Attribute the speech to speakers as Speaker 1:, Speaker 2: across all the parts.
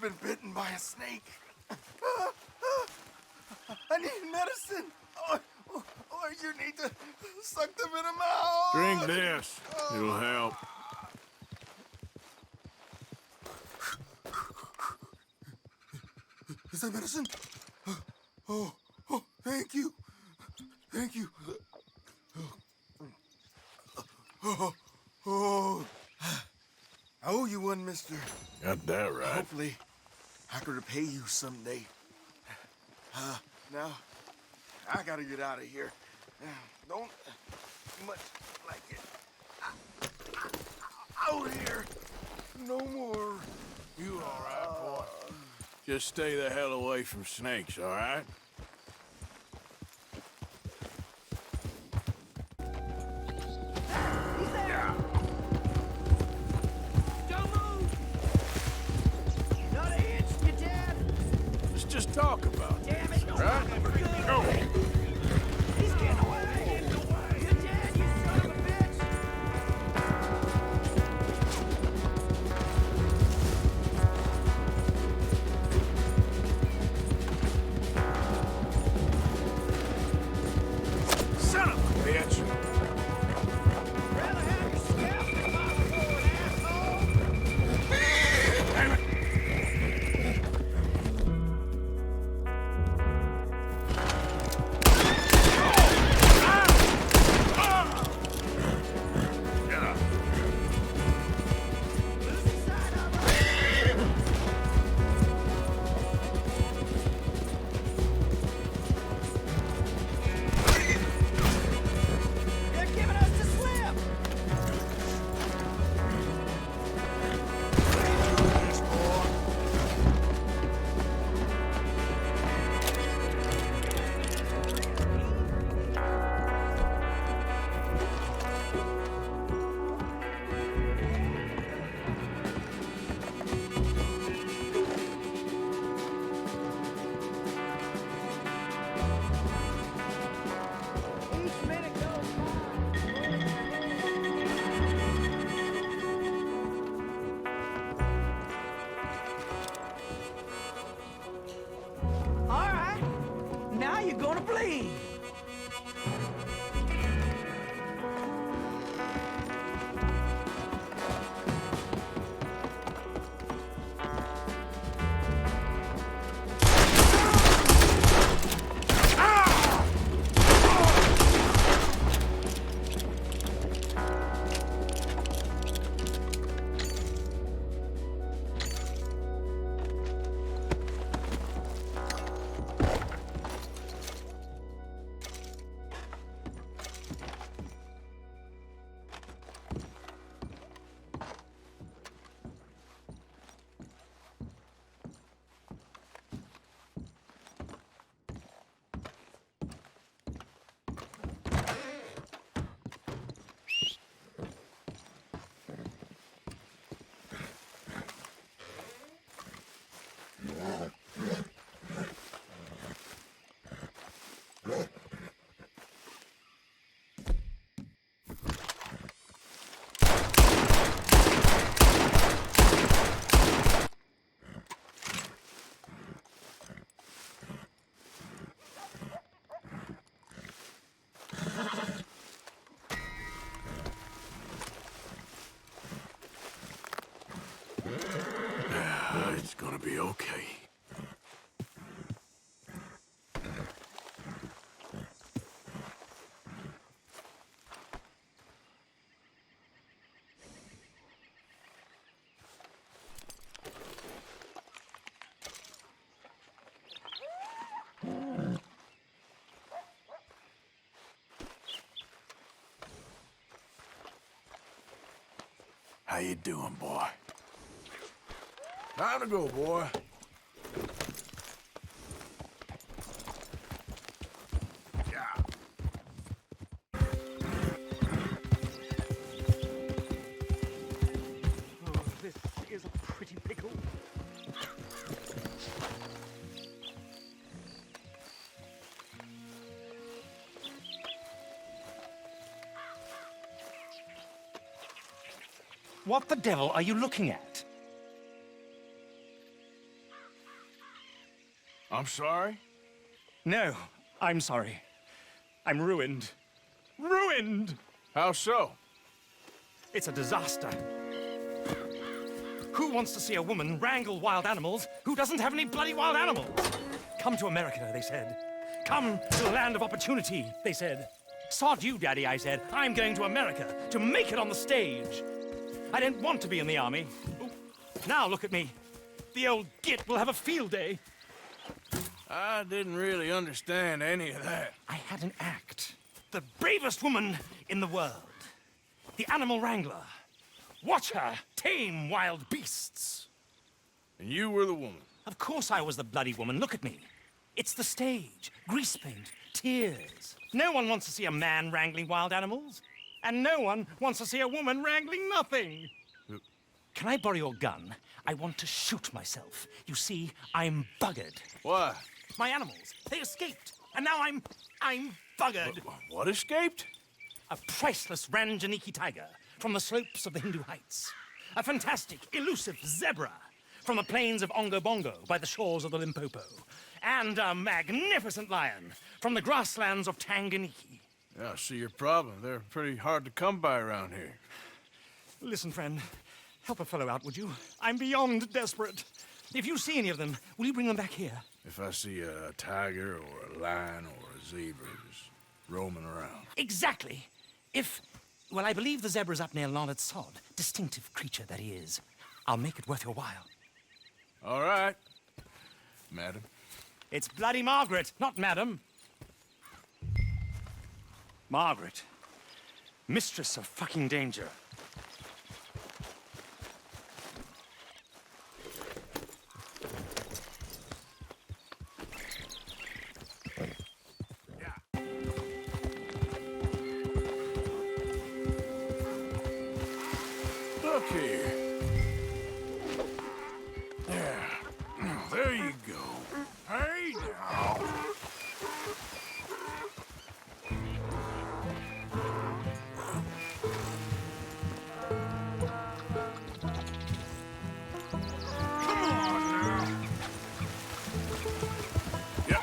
Speaker 1: been bitten by a snake. I need medicine. Or you need to suck the venom out.
Speaker 2: Drink this. It'll help.
Speaker 1: Is that medicine? Oh, thank you. Thank you. Oh. I owe you one, mister.
Speaker 2: Got that right.
Speaker 1: Hopefully, I could repay you someday. Now, I gotta get out of here. Don't much like it. Out here. No more.
Speaker 2: You all right, boy? Just stay the hell away from snakes, all right? Just talk about it.
Speaker 3: Damn it,
Speaker 2: right? Go.
Speaker 3: He's getting away! You're dead, you son of a bitch!
Speaker 2: Son of a bitch!
Speaker 3: Rather have your scalp than my reward, asshole!
Speaker 2: Damn it! It's gonna be okay. How you doing, boy? Time to go, boy. Yeah.
Speaker 3: Oh, this is a pretty pickle. What the devil are you looking at?
Speaker 2: I'm sorry?
Speaker 4: No, I'm sorry. I'm ruined. Ruined!
Speaker 2: How so?
Speaker 4: It's a disaster. Who wants to see a woman wrangle wild animals who doesn't have any bloody wild animals? Come to America, they said. Come to the land of opportunity, they said. Sod you, Daddy, I said. I'm going to America to make it on the stage. I didn't want to be in the army. Ooh. Now look at me. The old git will have a field day.
Speaker 2: I didn't really understand any of that.
Speaker 4: I had an act. The bravest woman in the world. The animal wrangler. Watch her tame wild beasts.
Speaker 2: And you were the woman.
Speaker 4: Of course I was the bloody woman. Look at me. It's the stage. Grease paint. Tears. No one wants to see a man wrangling wild animals. And no one wants to see a woman wrangling nothing. Can I borrow your gun? I want to shoot myself. You see, I'm buggered.
Speaker 2: Why?
Speaker 4: My animals, they escaped. And now I'm buggered.
Speaker 2: What escaped?
Speaker 4: A priceless Ranjaniki tiger from the slopes of the Hindu Heights. A fantastic, elusive zebra from the plains of Ongo Bongo by the shores of the Limpopo. And a magnificent lion from the grasslands of Tanganyika.
Speaker 2: Yeah, I see your problem. They're pretty hard to come by around here.
Speaker 4: Listen, friend, help a fellow out, would you? I'm beyond desperate. If you see any of them, will you bring them back here?
Speaker 2: If I see a tiger or a lion or a zebra just roaming around.
Speaker 4: Exactly. Well, I believe the zebra's up near Larned Sod. Distinctive creature that he is. I'll make it worth your while.
Speaker 2: All right, madam.
Speaker 4: It's bloody Margaret, not madam. Margaret. Mistress of fucking danger.
Speaker 2: Look here. There you go. Hey now. Come on now. Yep.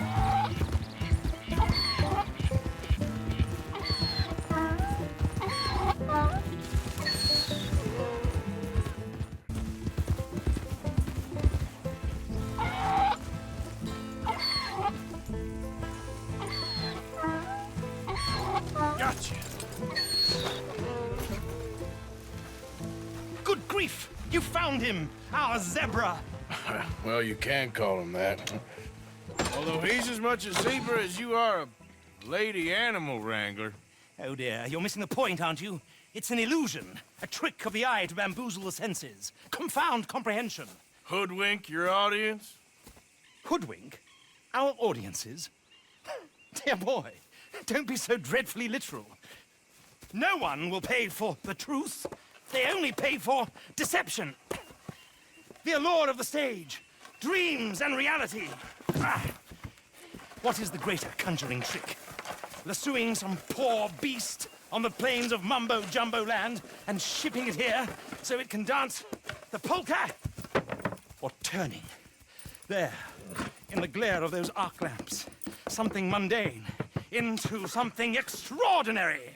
Speaker 2: Gotcha.
Speaker 4: Good grief! You found him! Our zebra!
Speaker 2: Well, you can call him that. Although he's as much a zebra as you are a lady animal wrangler.
Speaker 4: Oh dear, you're missing the point, aren't you? It's an illusion. A trick of the eye to bamboozle the senses. Confound comprehension.
Speaker 2: Hoodwink your audience?
Speaker 4: Hoodwink? Our audiences? Dear boy, don't be so dreadfully literal. No one will pay for the truth. They only pay for deception. The allure of the stage, dreams and reality. Ah. What is the greater conjuring trick? Lassoing some poor beast on the plains of Mumbo-Jumbo land and shipping it here so it can dance the polka? Or turning, there, in the glare of those arc lamps, something mundane into something extraordinary.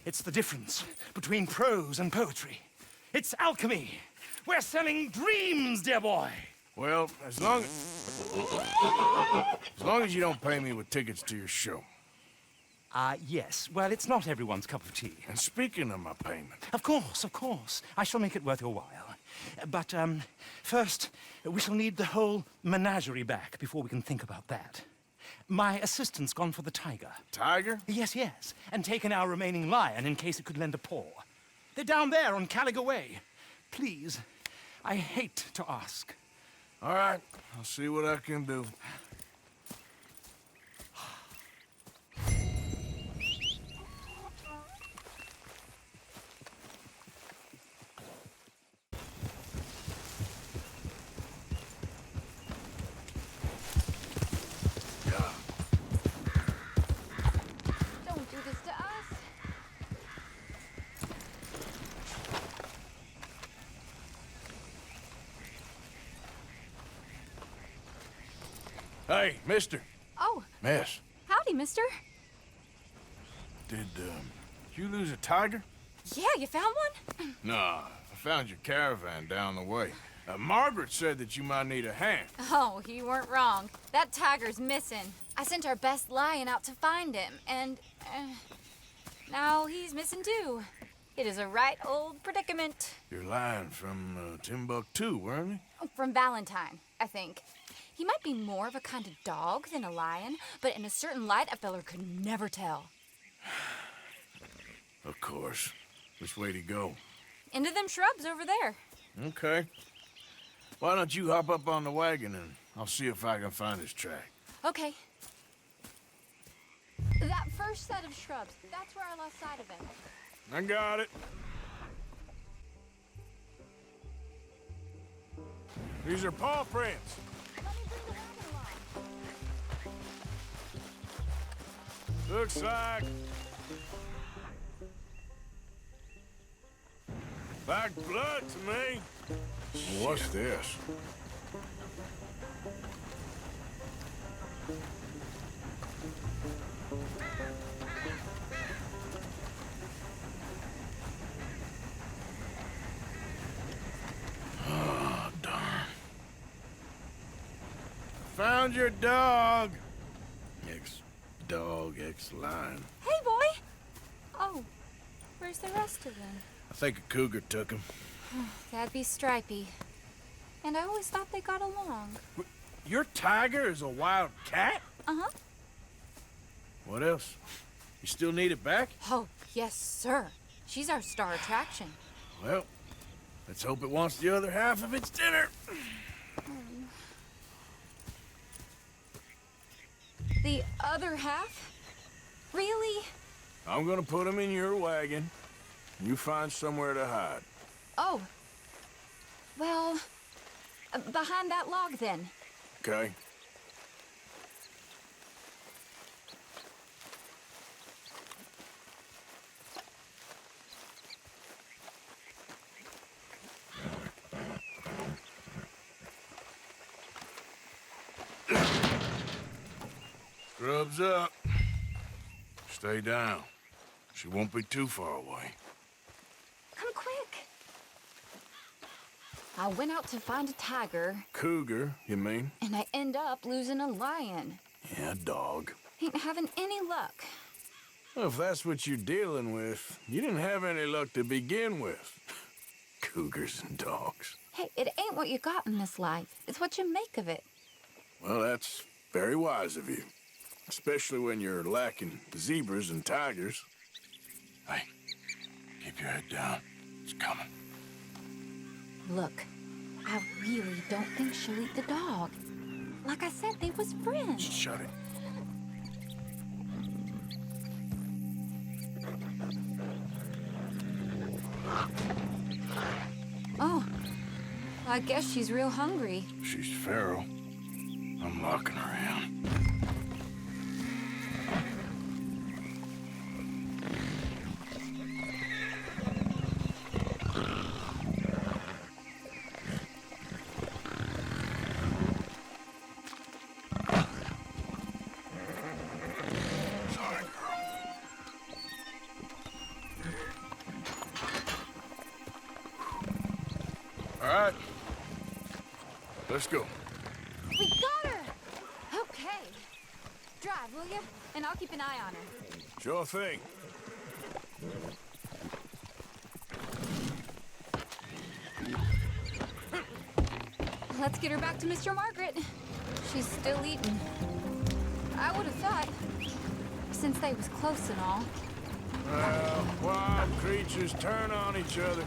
Speaker 4: It's the difference between prose and poetry. It's alchemy. We're selling dreams, dear boy.
Speaker 2: Well, as long as you don't pay me with tickets to your show.
Speaker 4: Yes. Well, it's not everyone's cup of tea.
Speaker 2: And speaking of my payment,
Speaker 4: Of course. I shall make it worth your while. But, first, we shall need the whole menagerie back before we can think about that. My assistant's gone for the tiger.
Speaker 2: tiger?
Speaker 4: Yes, and taken our remaining lion in case it could lend a paw. They're down there on Caliga Way. Please, I hate to ask.
Speaker 2: All right, I'll see what I can do.
Speaker 5: Don't do this to us.
Speaker 2: Hey, mister.
Speaker 5: Oh,
Speaker 2: Miss,
Speaker 5: howdy, mister.
Speaker 2: did you lose a tiger?
Speaker 5: Yeah, you found one?
Speaker 2: Nah, I found your caravan down the way. Margaret said that you might need a hand.
Speaker 5: Oh, you weren't wrong. That tiger's missing. I sent our best lion out to find him, and now he's missing too. It is a right old predicament.
Speaker 2: Your lion from Timbuktu, weren't he?
Speaker 5: From Valentine, I think. He might be more of a kind of dog than a lion, but in a certain light, a feller could never tell.
Speaker 2: Of course. Which way to go?
Speaker 5: Into them shrubs over there.
Speaker 2: Okay. Why don't you hop up on the wagon and I'll see if I can find his track.
Speaker 5: Okay. That first set of shrubs, that's where I lost sight of him.
Speaker 2: I got it. These are paw prints.
Speaker 5: Let me bring the wagon along.
Speaker 2: Looks like blood to me. What's this? Oh, darn. Found your dog. Ex-dog, ex-lion.
Speaker 5: Hey, boy! Oh, where's the rest of them?
Speaker 2: I think a cougar took him.
Speaker 5: That'd be Stripey. And I always thought they got along.
Speaker 2: Your tiger is a wild cat?
Speaker 5: Uh-huh.
Speaker 2: What else? You still need it back?
Speaker 5: Oh, yes, sir. She's our star attraction.
Speaker 2: Well, let's hope it wants the other half of its dinner.
Speaker 5: The other half? Really?
Speaker 2: I'm gonna put him in your wagon. You find somewhere to hide.
Speaker 5: Oh. Well, behind that log, then.
Speaker 2: Okay? Scrubs up. Stay down. She won't be too far away.
Speaker 5: Come quick. I went out to find a tiger,
Speaker 2: Cougar, you mean?
Speaker 5: and I end up losing a lion.
Speaker 2: Yeah, dog.
Speaker 5: Ain't having any luck.
Speaker 2: Well, if that's what you're dealing with, you didn't have any luck to begin with. Cougars and dogs.
Speaker 5: Hey, it ain't what you got in this life. It's what you make of it.
Speaker 2: Well, that's very wise of you. Especially when you're lacking zebras and tigers. Hey, keep your head down. It's coming.
Speaker 5: Look, I really don't think she'll eat the dog. Like I said, they was friends.
Speaker 2: Shut it.
Speaker 5: Oh, I guess she's real hungry.
Speaker 2: She's feral. I'm locking her in. Sorry, girl. All right. Let's go.
Speaker 5: We got her! Okay. Drive, will you? And I'll keep an eye on her.
Speaker 2: Sure thing.
Speaker 5: Let's get her back to Mr. Margaret. She's still eating. I would have thought, since they was close and all.
Speaker 2: Well, wild creatures turn on each other.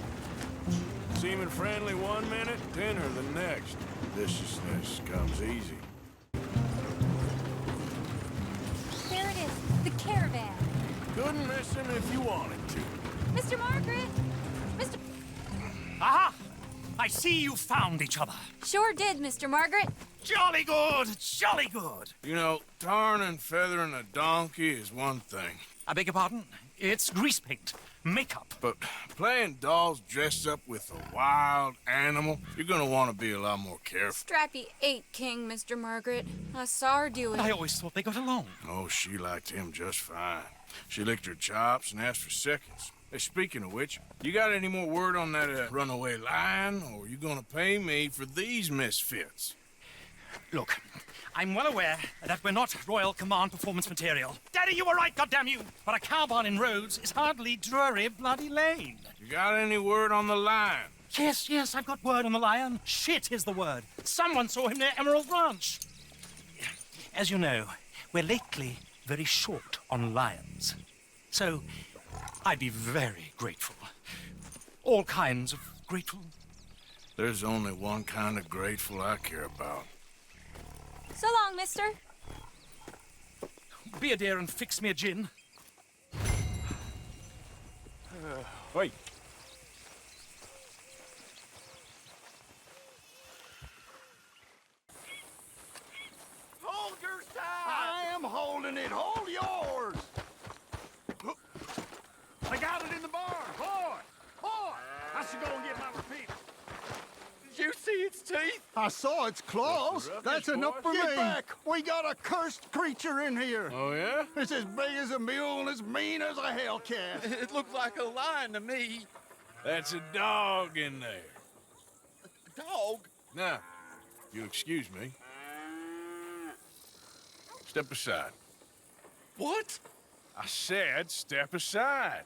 Speaker 2: Seeming friendly one minute, dinner the next. Viciousness comes easy.
Speaker 5: There it is, the caravan.
Speaker 2: Couldn't miss him if you wanted to.
Speaker 5: Mr. Margaret! Mr.
Speaker 4: Aha! I see you found each other.
Speaker 5: Sure did, Mr. Margaret.
Speaker 4: Jolly good, jolly good.
Speaker 2: You know, tarring and feathering a donkey is one thing.
Speaker 4: I beg your pardon? It's grease paint, makeup.
Speaker 2: But playing dolls dressed up with a wild animal, you're gonna want to be a lot more careful.
Speaker 5: Strappy ate King, Mr. Margaret. I saw her do it.
Speaker 4: I always thought they got along.
Speaker 2: Oh, she liked him just fine. She licked her chops and asked for seconds. Hey, speaking of which, you got any more word on that runaway lion, or are you gonna pay me for these misfits?
Speaker 4: Look, I'm well aware that we're not Royal Command performance material. Daddy, you were right, goddamn you! But a cow barn in Rhodes is hardly Drury Bloody Lane.
Speaker 2: You got any word on the lion?
Speaker 4: Yes, I've got word on the lion. Shit is the word. Someone saw him near Emerald Ranch. As you know, we're lately very short on lions. So, I'd be very grateful. All kinds of grateful.
Speaker 2: There's only one kind of grateful I care about.
Speaker 5: So long, mister.
Speaker 4: Be a dear and fix me a gin.
Speaker 6: Wait.
Speaker 1: Hold your side! I am holding it. Hold yours! I got it in the barn. Boy! I should go and get my repeater. Did you see its teeth?
Speaker 7: I saw its claws. That's enough for me.
Speaker 1: Get back! We got a cursed creature in here.
Speaker 2: Oh, yeah?
Speaker 1: It's as big as a mule and as mean as a hellcat.
Speaker 6: It looked like a lion to me.
Speaker 2: That's a dog in there.
Speaker 6: Dog?
Speaker 2: Now, you'll excuse me. Step aside.
Speaker 6: What?
Speaker 2: I said step aside.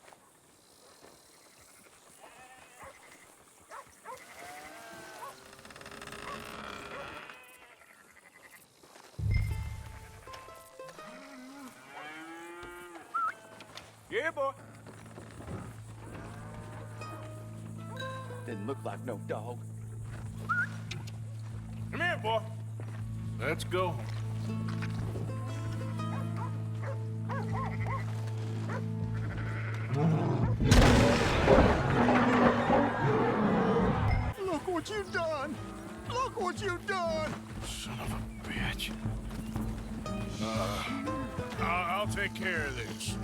Speaker 6: Yeah, boy. Didn't look like no dog.
Speaker 2: Come here, boy. Let's go.
Speaker 7: Look what you've done! Look what you've done!
Speaker 2: Son of a bitch. I'll take care of this.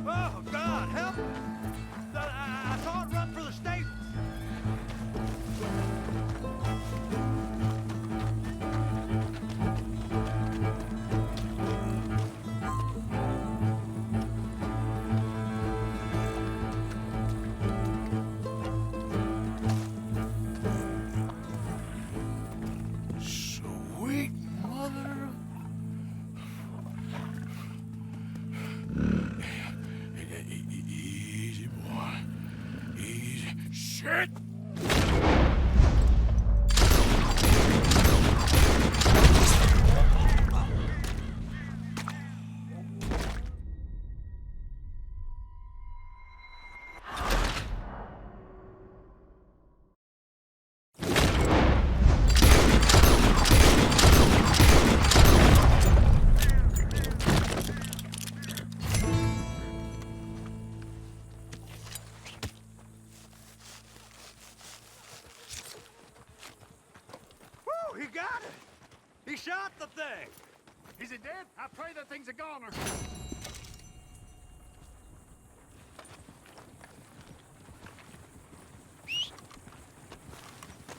Speaker 3: Oh, God, help! I saw it run for the stables.
Speaker 2: Sweet mother. Easy, boy. Easy. Shit!
Speaker 3: Woo, he got it! He shot the thing!
Speaker 1: Is it dead? I pray that thing's a goner.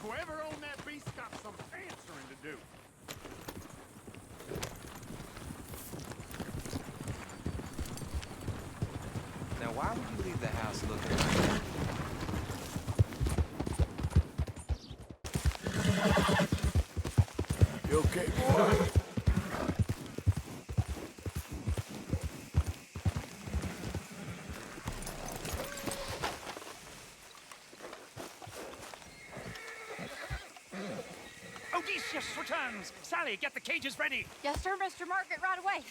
Speaker 1: Whoever owned that beast got some answering to do.
Speaker 8: Now, why would you leave the house looking like that?
Speaker 2: You okay, boy?
Speaker 4: Odysseus returns! Sally, get the cages ready!
Speaker 5: Yes, sir, Mr. Margaret, right away.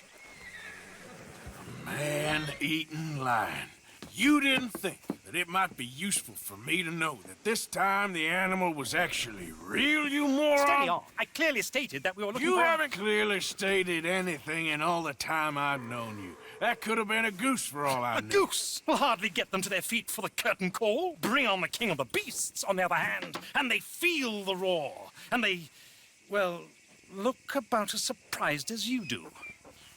Speaker 2: Man-eating lion. You didn't think that it might be useful for me to know that this time the animal was actually real, you moron?
Speaker 4: Steady on. I clearly stated that we were looking
Speaker 2: You
Speaker 4: for...
Speaker 2: haven't clearly stated anything in all the time I've known you. That could have been a goose for all I
Speaker 4: A
Speaker 2: knew.
Speaker 4: goose will hardly get them to their feet for the curtain call. Bring on the king of the beasts, on the other hand, and they feel the roar. And they, well, look about as surprised as you do.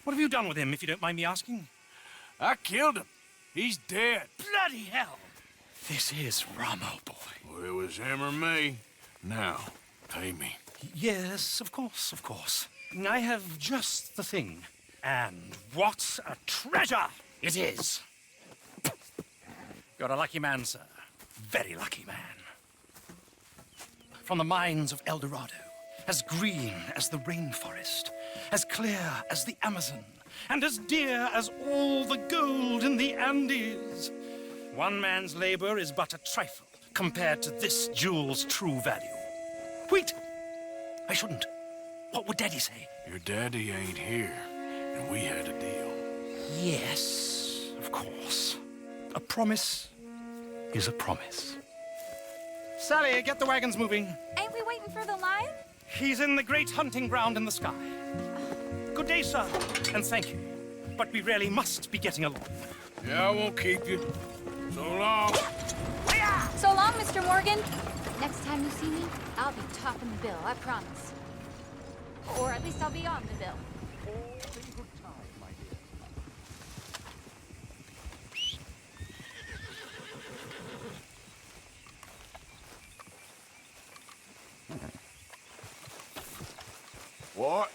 Speaker 4: What have you done with him, if you don't mind me asking?
Speaker 2: I killed him. He's dead.
Speaker 4: Bloody hell! This is Ramo, boy.
Speaker 2: Well, it was him or me. Now, pay me.
Speaker 4: Yes, of course, of course. I have just the thing. And what a treasure it is! You're a lucky man, sir. Very lucky man. From the mines of El Dorado, as green as the rainforest, as clear as the Amazon, and as dear as all the gold in the Andes. One man's labor is but a trifle compared to this jewel's true value. Wait! I shouldn't. What would Daddy say?
Speaker 2: Your daddy ain't here, and we had a deal.
Speaker 4: Yes, of course. A promise is a promise. Sally, get the wagons moving.
Speaker 5: Ain't we waiting for the lion?
Speaker 4: He's in the great hunting ground in the sky. Good day, sir, and thank you. But we really must be getting along.
Speaker 2: Yeah, I won't keep you. So long.
Speaker 5: So long, Mr. Morgan. Next time you see me, I'll be topping the bill, I promise. Or at least I'll be on the bill.
Speaker 7: What?